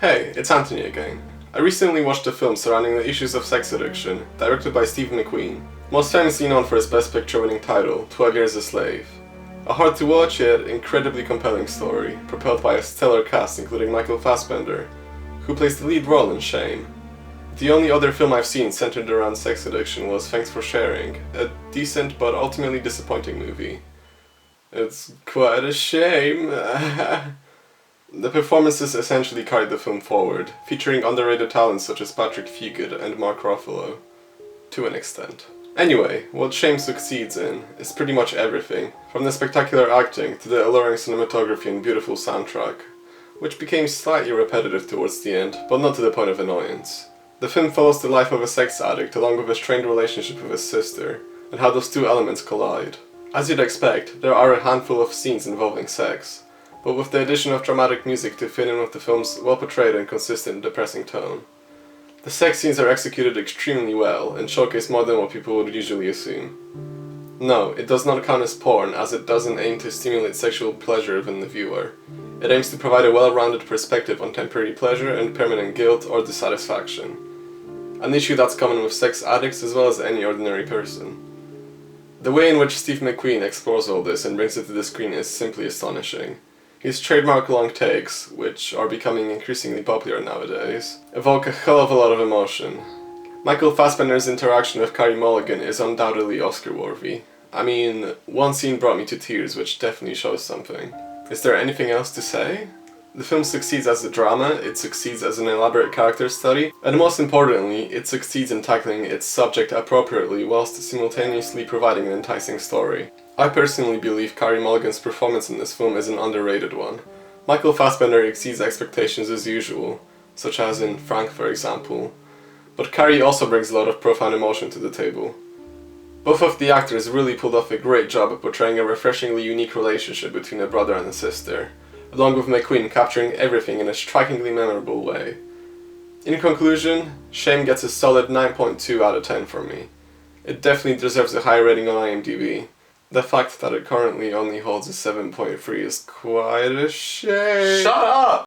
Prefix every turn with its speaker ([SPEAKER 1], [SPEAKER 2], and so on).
[SPEAKER 1] Hey, it's Anthony again. I recently watched a film surrounding the issues of sex addiction, directed by Steve McQueen, most famously known for his Best Picture winning title, 12 Years a Slave. A hard to watch yet incredibly compelling story, propelled by a stellar cast including Michael Fassbender, who plays the lead role in Shame. The only other film I've seen centered around sex addiction was Thanks for Sharing, a decent but ultimately disappointing movie. It's quite a shame. The performances essentially carried the film forward, featuring underrated talents such as Patrick Fugit and Mark Ruffalo. To an extent. Anyway, what Shame succeeds in is pretty much everything, from the spectacular acting to the alluring cinematography and beautiful soundtrack, which became slightly repetitive towards the end, but not to the point of annoyance. The film follows the life of a sex addict along with a strained relationship with his sister, and how those two elements collide. As you'd expect, there are a handful of scenes involving sex, but with the addition of dramatic music to fit in with the film's well-portrayed and consistent depressing tone. The sex scenes are executed extremely well and showcase more than what people would usually assume. No, it does not count as porn, as it doesn't aim to stimulate sexual pleasure within the viewer. It aims to provide a well-rounded perspective on temporary pleasure and permanent guilt or dissatisfaction. An issue that's common with sex addicts as well as any ordinary person. The way in which Steve McQueen explores all this and brings it to the screen is simply astonishing. His trademark long takes, which are becoming increasingly popular nowadays, evoke a hell of a lot of emotion. Michael Fassbender's interaction with Carey Mulligan is undoubtedly Oscar-worthy. I mean, one scene brought me to tears, which definitely shows something. Is there anything else to say? The film succeeds as a drama, it succeeds as an elaborate character study, and most importantly, it succeeds in tackling its subject appropriately whilst simultaneously providing an enticing story. I personally believe Carey Mulligan's performance in this film is an underrated one. Michael Fassbender exceeds expectations as usual, such as in Frank for example, but Carey also brings a lot of profound emotion to the table. Both of the actors really pulled off a great job at portraying a refreshingly unique relationship between a brother and a sister, along with McQueen capturing everything in a strikingly memorable way. In conclusion, Shame gets a solid 9.2 out of 10 from me. It definitely deserves a high rating on IMDb. The fact that it currently only holds a 7.3 is quite a shame.
[SPEAKER 2] Shut up!